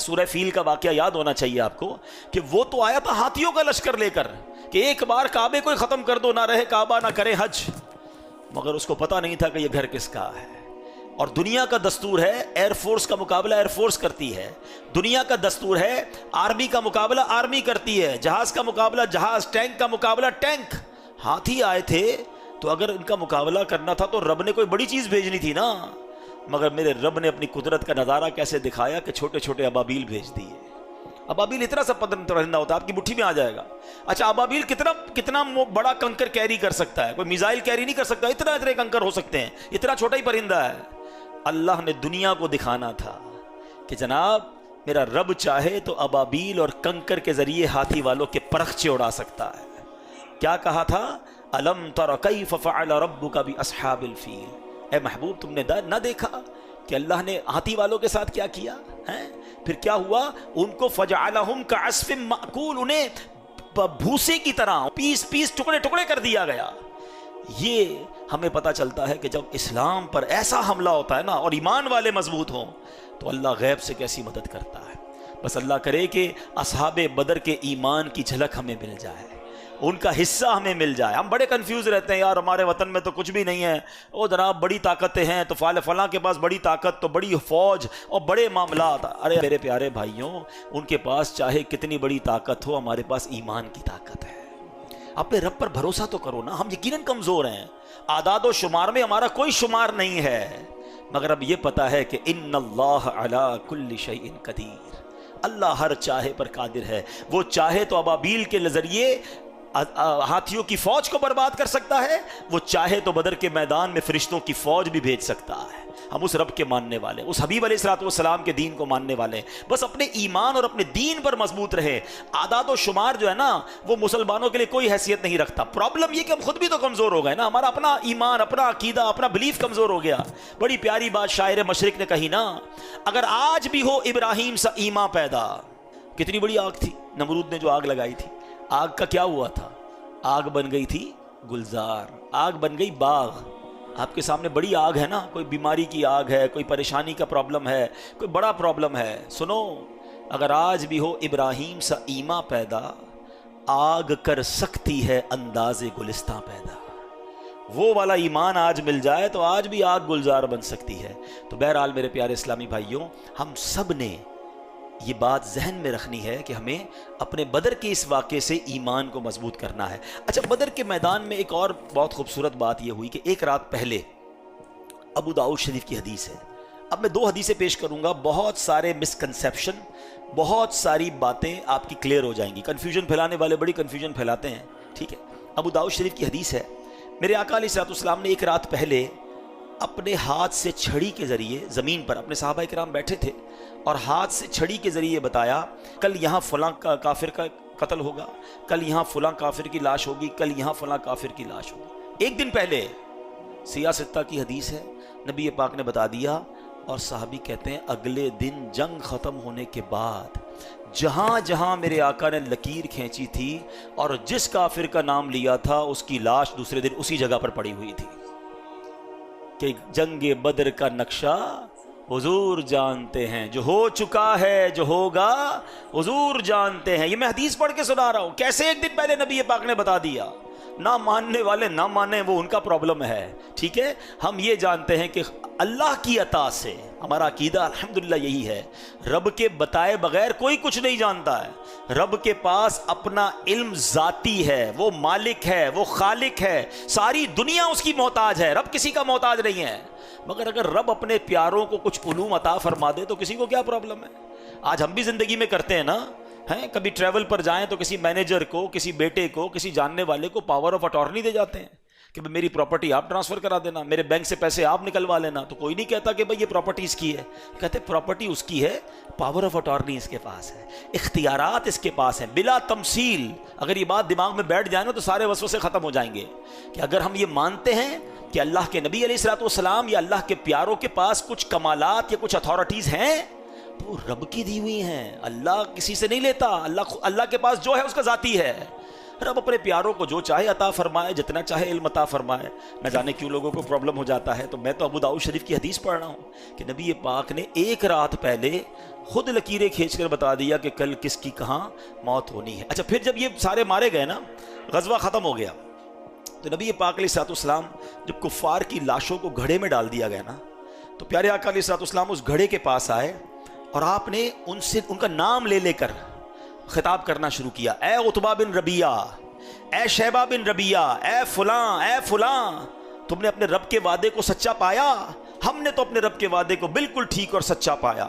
سورہ فیل کا واقعہ یاد ہونا چاہیے آپ کو، کہ وہ تو آیا تھا ہاتھیوں کا لشکر لے کر کہ ایک بار کعبے کو ختم کر دو، نہ رہے کعبہ نہ کرے حج، مگر اس کو پتا نہیں تھا کہ یہ گھر کس کا ہے۔ اور دنیا کا دستور ہے ایئر فورس کا مقابلہ ایئر فورس کرتی ہے، دنیا کا دستور ہے آرمی کا مقابلہ آرمی کرتی ہے، جہاز کا مقابلہ جہاز، ٹینک کا مقابلہ ٹینک۔ ہاتھی آئے تھے تو اگر ان کا مقابلہ کرنا تھا تو رب نے کوئی بڑی چیز بھیجنی تھی نا، مگر میرے رب نے اپنی قدرت کا نظارہ کیسے دکھایا کہ چھوٹے چھوٹے ابابیل بھیج دیے۔ ابابیل اتنا سا پرندہ ہوتا ہے آپ کی مٹھی میں آ جائے گا۔ اچھا ابابیل کتنا بڑا کنکر کیری کر سکتا ہے؟ کوئی میزائل کیری نہیں کر سکتا، اتنا کنکر ہو سکتے ہیں، اتنا چھوٹا ہی پرندہ ہے۔ اللہ نے دنیا کو دکھانا تھا کہ جناب میرا رب چاہے تو ابابیل اور کنکر کے ذریعے ہاتھی والوں کے پرخچے اڑا سکتا ہے۔ کیا کہا تھا؟ الم تر کیف فعل ربک باصحاب الفیل، اے محبوب تم نے نہ دیکھا کہ اللہ نے ہاتھی والوں کے ساتھ کیا کیا ہے؟ پھر کیا ہوا؟ ان کو فجعلہم کعصف مأکول، انہیں بھوسے کی طرح پیس پیس ٹکڑے ٹکڑے کر دیا گیا۔ یہ ہمیں پتہ چلتا ہے کہ جب اسلام پر ایسا حملہ ہوتا ہے نا اور ایمان والے مضبوط ہوں تو اللہ غیب سے کیسی مدد کرتا ہے۔ بس اللہ کرے کہ اصحاب بدر کے ایمان کی جھلک ہمیں مل جائے، ان کا حصہ ہمیں مل جائے۔ ہم بڑے کنفیوز رہتے ہیں، یار ہمارے وطن میں تو کچھ بھی نہیں ہے، او جناب بڑی طاقتیں ہیں تو فلاں کے پاس بڑی طاقت تو بڑی فوج اور بڑے معاملات۔ ارے میرے پیارے بھائیوں، ان کے پاس چاہے کتنی بڑی طاقت ہو، ہمارے پاس ایمان کی طاقت ہے۔ اپنے رب پر بھروسہ تو کرو نا، ہم یقیناً کمزور ہیں، اعداد و شمار میں ہمارا کوئی شمار نہیں ہے، مگر اب یہ پتا ہے کہ ان اللہ علی کل شیء قدیر، اللہ ہر چاہے پر قادر ہے۔ وہ چاہے تو ابابیل کے ذریعے ہاتھیوں کی فوج کو برباد کر سکتا ہے، وہ چاہے تو بدر کے میدان میں فرشتوں کی فوج بھی بھیج سکتا ہے۔ ہم اس رب کے ماننے والے، اس حبیب علیہ الصلوۃ والسلام کے دین کو ماننے والے، بس اپنے ایمان اور اپنے دین پر مضبوط رہے۔ اعداد و شمار جو ہے نا وہ مسلمانوں کے لیے کوئی حیثیت نہیں رکھتا۔ پرابلم یہ کہ ہم خود بھی تو کمزور ہو گئے نا، ہمارا اپنا ایمان، اپنا عقیدہ، اپنا بلیف کمزور ہو گیا۔ بڑی پیاری بات شاعر مشرق نے کہی نا، اگر آج بھی ہو ابراہیم سا ایمان پیدا۔ کتنی بڑی آگ تھی نمرود نے جو آگ لگائی تھی، آگ کا کیا ہوا تھا؟ آگ بن گئی تھی گلزار، آگ بن گئی باغ۔ آپ کے سامنے بڑی آگ ہے نا، کوئی بیماری کی آگ ہے، کوئی پریشانی کا پرابلم ہے، کوئی بڑا پرابلم ہے، سنو اگر آج بھی ہو ابراہیم سا ایمان پیدا، آگ کر سکتی ہے انداز گلستاں پیدا۔ وہ والا ایمان آج مل جائے تو آج بھی آگ گلزار بن سکتی ہے۔ تو بہرحال میرے پیارے اسلامی بھائیوں، ہم سب نے یہ بات ذہن میں رکھنی ہے کہ ہمیں اپنے بدر کے اس واقعے سے ایمان کو مضبوط کرنا ہے۔ اچھا، بدر کے میدان میں ایک اور بہت خوبصورت بات یہ ہوئی کہ ایک رات پہلے ابو داؤد شریف کی حدیث ہے. اب میں 2 حدیثیں پیش کروں گا. بہت سارے مسکنسیپشن، بہت ساری باتیں آپ کی کلیئر ہو جائیں گی. کنفیوژن پھیلانے والے بڑی کنفیوژن پھیلاتے ہیں. ٹھیک ہے. ابو داؤد شریف کی حدیث ہے. میرے آقا علیہ الصلوۃ والسلام نے ایک رات پہلے اپنے ہاتھ سے چھڑی کے ذریعے زمین پر، اپنے صحابہ کرام بیٹھے تھے اور ہاتھ سے چھڑی کے ذریعے بتایا کل یہاں فلاں کافر کا قتل ہوگا، کل یہاں فلاں کافر کی لاش ہوگی، کل یہاں فلاں کافر کی لاش ہوگی. ایک دن پہلے سیاستہ کی حدیث ہے، نبی پاک نے بتا دیا. اور صحابی کہتے ہیں اگلے دن جنگ ختم ہونے کے بعد جہاں جہاں میرے آقا نے لکیر کھینچی تھی اور جس کافر کا نام لیا تھا اس کی لاش دوسرے دن اسی جگہ پر پڑی ہوئی تھی. کہ جنگ بدر کا نقشہ حضور جانتے ہیں، جو ہو چکا ہے جو ہوگا حضور جانتے ہیں. یہ میں حدیث پڑھ کے سنا رہا ہوں. کیسے ایک دن پہلے نبی پاک نے بتا دیا؟ نہ ماننے والے نہ مانیں، وہ ان کا پرابلم ہے. ٹھیک ہے. ہم یہ جانتے ہیں کہ اللہ کی عطا سے ہمارا عقیدہ الحمدللہ یہی ہے، رب کے بتائے بغیر کوئی کچھ نہیں جانتا ہے. رب کے پاس اپنا علم ذاتی ہے، وہ مالک ہے، وہ خالق ہے، ساری دنیا اس کی محتاج ہے، رب کسی کا محتاج نہیں ہے. مگر اگر رب اپنے پیاروں کو کچھ علوم عطا فرما دے تو کسی کو کیا پرابلم ہے؟ آج ہم بھی زندگی میں کرتے ہیں نا، کبھی ٹریول پر جائیں تو کسی مینیجر کو، کسی بیٹے کو، کسی جاننے والے کو پاور آف اٹارنی دے جاتے ہیں کہ میری پراپرٹی آپ ٹرانسفر کرا دینا، میرے بینک سے پیسے آپ نکلوا لینا. تو کوئی نہیں کہتا کہ بھئی یہ پراپرٹی اس کی ہے، کہتے پراپرٹی اس کی ہے، پاور آف اٹارنی اس کے پاس ہے، اختیارات اس کے پاس ہیں بلا تمثیل. اگر یہ بات دماغ میں بیٹھ جائے نا تو سارے وسوسے ختم ہو جائیں گے کہ اگر ہم یہ مانتے ہیں کہ اللہ کے نبی علیہ الصلوۃ والسلام یا اللہ کے پیاروں کے پاس کچھ کمالات یا کچھ اتھارٹیز ہیں تو رب کی دی ہوئی ہیں. اللہ کسی سے نہیں لیتا. اللہ کے پاس جو ہے اس کا ذاتی ہے. رب اپنے پیاروں کو جو چاہے عطا فرمائے، جتنا چاہے علم عطا فرمائے. نہ جانے کیوں لوگوں کو پرابلم ہو جاتا ہے. تو میں تو ابو داؤد شریف کی حدیث پڑھ رہا ہوں کہ نبی پاک نے ایک رات پہلے خود لکیریں کھینچ کر بتا دیا کہ کل کس کی کہاں موت ہونی ہے. اچھا، پھر جب یہ سارے مارے گئے نا، غزوہ ختم ہو گیا، تو نبی پاک علیہ الصلوۃ والسلام جب کفار کی لاشوں کو گھڑے میں ڈال دیا گیا نا، تو پیارے آقا علیہ الصلوۃ والسلام اس گھڑے کے پاس آئے اور آپ نے ان سے ان کا نام لے لے کر خطاب کرنا شروع کیا. اے عتبہ بن ربیعہ، اے شیبہ بن ربیعہ، اے فلاں، اے فلاں، تم نے اپنے رب کے وعدے کو سچا پایا؟ ہم نے تو اپنے رب کے وعدے کو بالکل ٹھیک اور سچا پایا.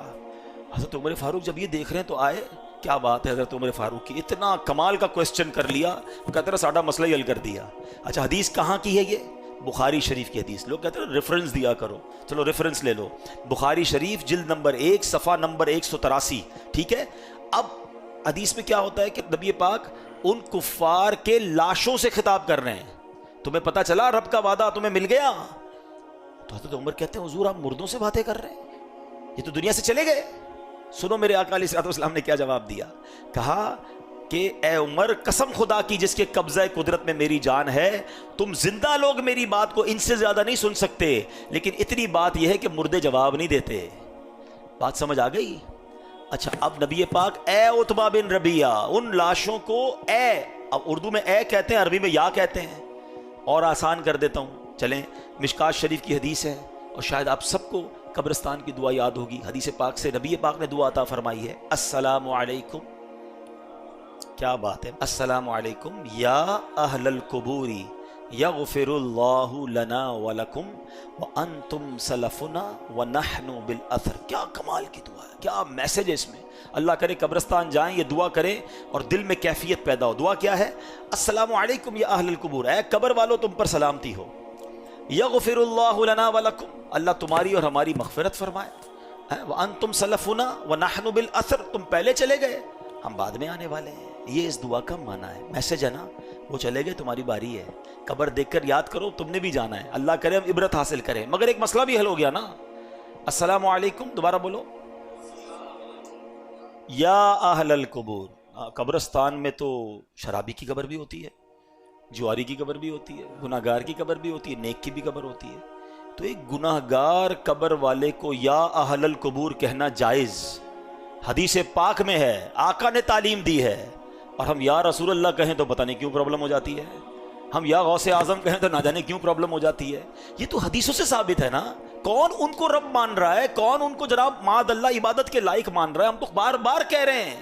حضرت عمر فاروق جب یہ دیکھ رہے ہیں تو آئے. کیا بات ہے حضرت عمر فاروق کی، اتنا کمال کا کوسچن کر لیا، کہتے ہیں ساڈا مسئلہ ہی حل کر دیا. اچھا، حدیث کہاں کی ہے؟ یہ بخاری شریف کی حدیث. لوگ کہتے ہیں ریفرنس دیا کرو، چلو ریفرنس لے لو. بخاری شریف جلد نمبر 1 صفحہ نمبر 183. ٹھیک ہے. اب حدیث میں کیا ہوتا ہے کہ نبی پاک ان کفار کے لاشوں سے خطاب کر رہے ہیں. تمہیں پتا چلا رب کا وعدہ تمہیں مل گیا؟ تو حضرت عمر کہتے ہیں حضور آپ مردوں سے باتیں کر رہے ہیں، یہ تو دنیا سے چلے گئے. سنو میرے آقا علیہ الصلوۃ والسلام نے کیا جواب دیا. کہا کہ اے عمر، قسم خدا کی جس کے قبضہ قدرت میں میری جان ہے، تم زندہ لوگ میری بات کو ان سے زیادہ نہیں سن سکتے، لیکن اتنی بات یہ ہے کہ مردے جواب نہیں دیتے. بات سمجھ آ گئی؟ اچھا، اب نبی پاک اے عتبہ بن ربیعہ، ان لاشوں کو اے، اب اردو میں اے کہتے ہیں، عربی میں یا کہتے ہیں. اور آسان کر دیتا ہوں، چلیں مشکات شریف کی حدیث ہے اور شاید آپ سب کو قبرستان کی دعا یاد ہوگی. حدیث پاک سے نبی پاک نے دعا عطا فرمائی ہے، السلام علیکم. کیا بات ہے، السلام علیکم یا اہل القبور یغفر اللہ لنا ولکم وانتم سلفنا ونحن بالاثر. کیا کمال کی دعا ہے، کیا میسج ہے اس میں. اللہ کرے قبرستان جائیں، یہ دعا کریں اور دل میں کیفیت پیدا ہو. دعا کیا ہے؟ السلام علیکم یا اہل القبور، اے قبر والو تم پر سلامتی ہو. یغفر اللہ لنا ولکم، اللہ تمہاری اور ہماری مغفرت فرمائے. وانتم سلفنا ونحن بالاثر، تم پہلے چلے گئے، ہم بعد میں آنے والے ہیں. یہ اس دعا کا معنی ہے، میسج ہے نا. وہ چلے گئے، تمہاری باری ہے. قبر دیکھ کر یاد کرو، تم نے بھی جانا ہے. اللہ کرے ہم عبرت حاصل کریں. مگر ایک مسئلہ بھی حل ہو گیا نا. السلام علیکم، دوبارہ بولو، یا اہل القبور. قبرستان میں تو شرابی کی قبر بھی ہوتی ہے، جواری کی قبر بھی ہوتی ہے، گناہگار کی قبر بھی ہوتی ہے، نیک کی بھی قبر ہوتی ہے. تو ایک گناہگار قبر والے کو یا اہل القبور کہنا جائز، حدیث پاک میں ہے، آقا نے تعلیم دی ہے. اور ہم یا رسول اللہ کہیں تو پتہ نہیں کیوں پرابلم ہو جاتی ہے. ہم یا غوث اعظم کہیں تو نہ جانے کیوں پرابلم ہو جاتی ہے. یہ تو حدیثوں سے ثابت ہے نا. کون ان کو رب مان رہا ہے؟ کون ان کو جناب معاذ اللہ عبادت کے لائق مان رہا ہے؟ ہم تو بار بار کہہ رہے ہیں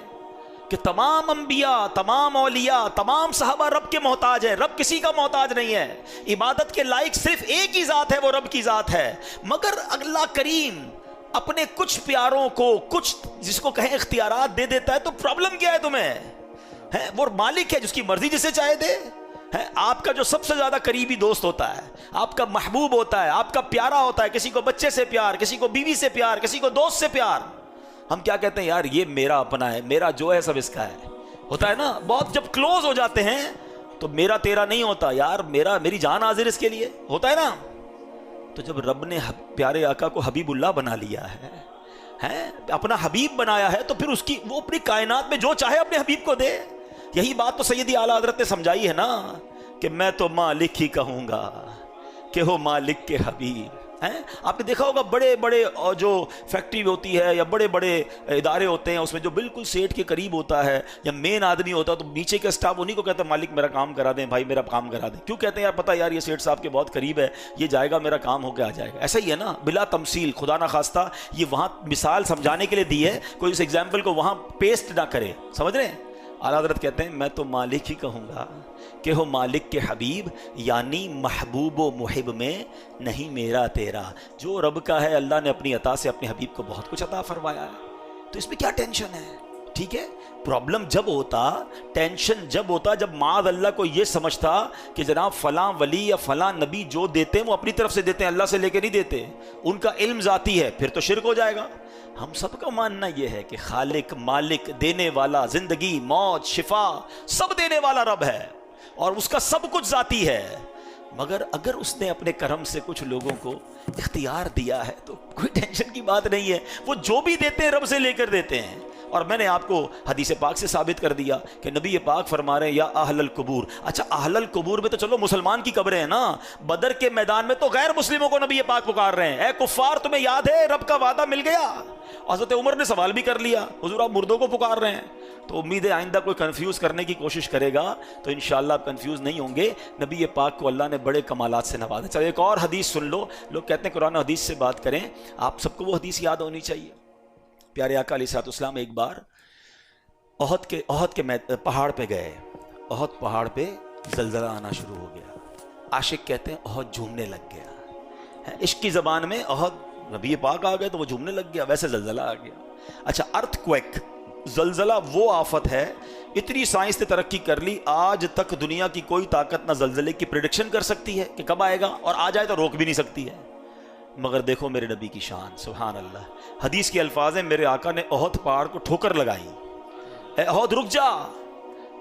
کہ تمام انبیاء، تمام اولیاء، تمام صحابہ رب کے محتاج ہیں، رب کسی کا محتاج نہیں ہے، عبادت کے لائق صرف ایک ہی ذات ہے، وہ رب کی ذات ہے۔ مگر اللہ کریم اپنے کچھ پیاروں کو کچھ جس کو کہیں اختیارات دے دیتا ہے، تو پرابلم کیا ہے تمہیں؟ وہ مالک ہے، جس کی مرضی جسے چاہے دے۔ آپ کا جو سب سے زیادہ قریبی دوست ہوتا ہے، آپ کا محبوب ہوتا ہے، آپ کا پیارا ہوتا ہے، کسی کو بچے سے پیار، کسی کو بیوی سے پیار، کسی کو دوست سے پیار، ہم کیا کہتے ہیں؟ یار یہ میرا اپنا ہے، میرا جو ہے سب اس کا ہے، ہوتا ہے نا؟ بہت جب کلوز ہو جاتے ہیں تو میرا تیرا نہیں ہوتا، یار میری جان حاضر اس کے لیے، ہوتا ہے نا؟ تو جب رب نے پیارے آقا کو حبیب اللہ بنا لیا ہے، اپنا حبیب بنایا ہے، تو پھر اس کی وہ اپنی کائنات میں جو چاہے اپنے حبیب کو دے۔ یہی بات تو سیدی اعلیٰ حضرت نے سمجھائی ہے نا کہ میں تو مالک ہی کہوں گا کہ ہو مالک کے حبیب۔ آپ نے دیکھا ہوگا بڑے بڑے جو فیکٹری ہوتی ہے یا بڑے بڑے ادارے ہوتے ہیں، اس میں جو بالکل سیٹ کے قریب ہوتا ہے یا مین آدمی ہوتا ہے، تو نیچے کا اسٹاف انہیں کو کہتا ہے مالک میرا کام کرا دیں، بھائی میرا کام کرا دیں۔ کیوں کہتے ہیں؟ یار پتہ یار یہ سیٹ صاحب کے بہت قریب ہے، یہ جائے گا میرا کام ہو کے آ جائے گا۔ ایسا ہی ہے نا، بلا تمثیل، خدا نہ خواستہ یہ وہاں مثال سمجھانے کے لیے دی ہے، کوئی اس ایگزامپل کو وہاں پیسٹ نہ کرے، سمجھ رہے ہیں؟ اعلیٰ حضرت کہتے ہیں میں تو مالک ہی کہوں گا کہ ہو مالک کے حبیب، یعنی محبوب و محب میں نہیں میرا تیرا۔ جو رب کا ہے اللہ نے اپنی عطا سے اپنے حبیب کو بہت کچھ عطا فرمایا ہے، تو اس میں کیا ٹینشن ہے؟ ٹھیک ہے، پرابلم جب ہوتا، ٹینشن جب ہوتا جب معاذ اللہ کو یہ سمجھتا کہ جناب فلاں ولی یا فلاں نبی جو دیتے ہیں وہ اپنی طرف سے دیتے ہیں، اللہ سے لے کے نہیں دیتے، ان کا علم ذاتی ہے، پھر تو شرک ہو جائے گا۔ ہم سب کا ماننا یہ ہے کہ خالق، مالک، دینے والا، زندگی، موت، شفا سب دینے والا رب ہے اور اس کا سب کچھ ذاتی ہے، مگر اگر اس نے اپنے کرم سے کچھ لوگوں کو اختیار دیا ہے تو کوئی ٹینشن کی بات نہیں ہے، وہ جو بھی دیتے ہیں رب سے لے کر دیتے ہیں۔ اور میں نے آپ کو حدیث پاک سے ثابت کر دیا کہ نبی پاک فرما رہے ہیں یا اہل القبور۔ اچھا اہل القبور میں تو چلو مسلمان کی قبریں ہیں نا، بدر کے میدان میں تو غیر مسلموں کو نبی پاک پکار رہے ہیں، اے کفار تمہیں یاد ہے رب کا وعدہ مل گیا؟ حضرت عمر نے سوال بھی کر لیا، حضور آپ مردوں کو پکار رہے ہیں۔ تو امید ہے آئندہ کوئی کنفیوز کرنے کی کوشش کرے گا تو انشاءاللہ آپ کنفیوز نہیں ہوں گے، نبی پاک کو اللہ نے بڑے کمالات سے نوازا۔ چلو ایک اور حدیث سن لو، لوگ کہتے ہیں قرآن و حدیث سے بات کریں، آپ سب کو وہ حدیث یاد ہونی چاہیے۔ پیارے آقا علیہ الصلوۃ والسلام ایک بار احد کے پہاڑ پہ گئے، احد پہاڑ پہ زلزلہ آنا شروع ہو گیا، عاشق کہتے ہیں احد جھومنے لگ گیا، عشق کی زبان میں احد، نبی پاک آ گئے تو وہ جھومنے لگ گیا، ویسے زلزلہ آ گیا۔ اچھا ارتھ کویک، زلزلہ وہ آفت ہے، اتنی سائنس نے ترقی کر لی، آج تک دنیا کی کوئی طاقت نہ زلزلے کی پریڈکشن کر سکتی ہے کہ کب آئے گا، اور آ جائے تو روک بھی نہیں سکتی ہے۔ مگر دیکھو میرے نبی کی شان، سبحان اللہ، حدیث کے الفاظ ہیں میرے آقا نے احد پہاڑ کو ٹھوکر لگائی، اے احد رک جا،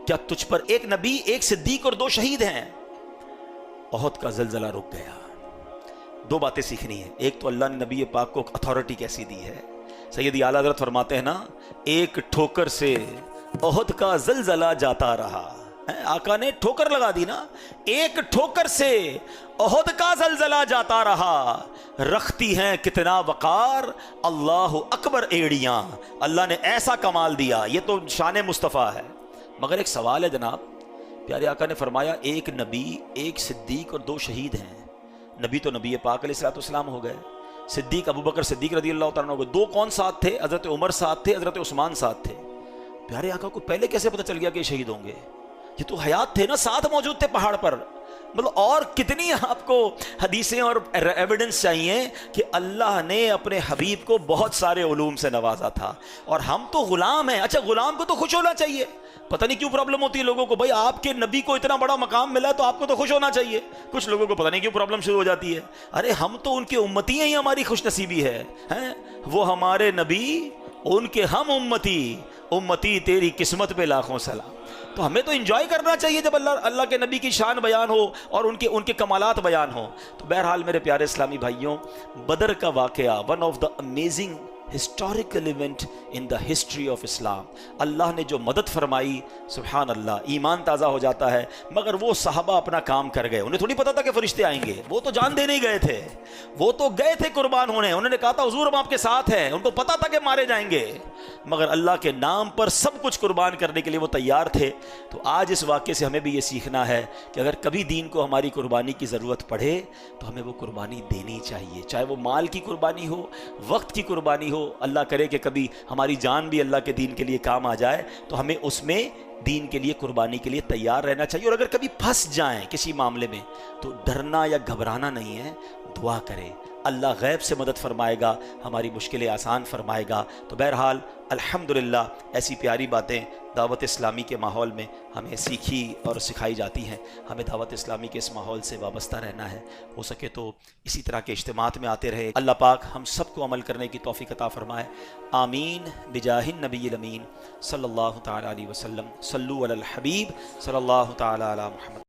کیا تجھ پر ایک نبی، ایک صدیق اور 2 شہید ہیں؟ احد کا زلزلہ رک گیا۔ 2 باتیں سیکھنی ہیں، ایک تو اللہ نے نبی پاک کو اتھارٹی کیسی دی ہے۔ سیدی اعلیٰ حضرت فرماتے ہیں نا، ایک ٹھوکر سے احد کا زلزلہ جاتا رہا، آقا نے ٹھوکر لگا دی نا، ایک ٹھوکر سے احد کا زلزلہ جاتا رہا، رکھتی ہیں کتنا وقار اللہ اکبر ایڑیاں، اللہ نے ایسا کمال دیا، یہ تو شان مصطفیٰ ہے۔ مگر ایک سوال ہے جناب، پیارے آقا نے فرمایا ایک نبی، ایک صدیق اور 2 شہید ہیں۔ نبی تو نبی پاک علیہ الصلوۃ والسلام ہو گئے، صدیق ابو بکر صدیق رضی اللہ تعالیٰ عنہ ہو گئے، 2 کون ساتھ تھے؟ حضرت عمر ساتھ تھے، حضرت عثمان ساتھ تھے۔ پیارے آقا کو پہلے کیسے پتہ چل گیا کہ یہ شہید ہوں گے؟ یہ تو حیات تھے نا، ساتھ موجود تھے پہاڑ پر۔ مطلب اور کتنی آپ کو حدیثیں اور ایویڈنس چاہیے کہ اللہ نے اپنے حبیب کو بہت سارے علوم سے نوازا تھا، اور ہم تو غلام ہیں۔ اچھا غلام کو تو خوش ہونا چاہیے، پتہ نہیں کیوں پرابلم ہوتی ہے لوگوں کو، بھائی آپ کے نبی کو اتنا بڑا مقام ملا تو آپ کو تو خوش ہونا چاہیے، کچھ لوگوں کو پتہ نہیں کیوں پرابلم شروع ہو جاتی ہے، ارے ہم تو ان کے امتی ہیں، ہی ہماری خوش نصیبی ہے، وہ ہمارے نبی، ان کے ہم امتی، امتی تیری قسمت پہ لاکھوں سلام۔ تو ہمیں تو انجوائے کرنا چاہیے جب اللہ کے نبی کی شان بیان ہو اور ان کے کمالات بیان ہو۔ تو بہرحال میرے پیارے اسلامی بھائیوں، بدر کا واقعہ one of the amazing historical event in the history of Islam, اللہ نے جو مدد فرمائی، سبحان اللہ، ایمان تازہ ہو جاتا ہے۔ مگر وہ صحابہ اپنا کام کر گئے، انہیں تھوڑی پتا تھا کہ فرشتے آئیں گے، وہ تو جان دینے ہی گئے تھے، وہ تو گئے تھے قربان ہونے، انہوں نے کہا تھا حضور ہم آپ کے ساتھ ہیں، ان کو پتا تھا کہ مارے جائیں گے، مگر اللہ کے نام پر سب کچھ قربان کرنے کے لیے وہ تیار تھے۔ تو آج اس واقعے سے ہمیں بھی یہ سیکھنا ہے کہ اگر کبھی دین کو ہماری قربانی کی ضرورت پڑے تو ہمیں وہ قربانی دینی چاہیے، چاہے وہ مال کی قربانی ہو، وقت کی قربانی ہو۔ اللہ کرے کہ کبھی ہماری جان بھی اللہ کے دین کے لیے کام آ جائے تو ہمیں اس میں دین کے لیے قربانی کے لیے تیار رہنا چاہیے۔ اور اگر کبھی پھنس جائیں کسی معاملے میں تو ڈرنا یا گھبرانا نہیں ہے، دعا کریں، اللہ غیب سے مدد فرمائے گا، ہماری مشکلیں آسان فرمائے گا۔ تو بہرحال الحمدللہ ایسی پیاری باتیں دعوت اسلامی کے ماحول میں ہمیں سیکھی اور سکھائی جاتی ہیں۔ ہمیں دعوت اسلامی کے اس ماحول سے وابستہ رہنا ہے، ہو سکے تو اسی طرح کے اجتماعات میں آتے رہے۔ اللہ پاک ہم سب کو عمل کرنے کی توفیق عطا فرمائے، آمین بجاہ النبی الامین صلی اللہ تعالی علیہ وسلم۔ صلو علی الحبیب صلی اللہ تعالی علی محمد۔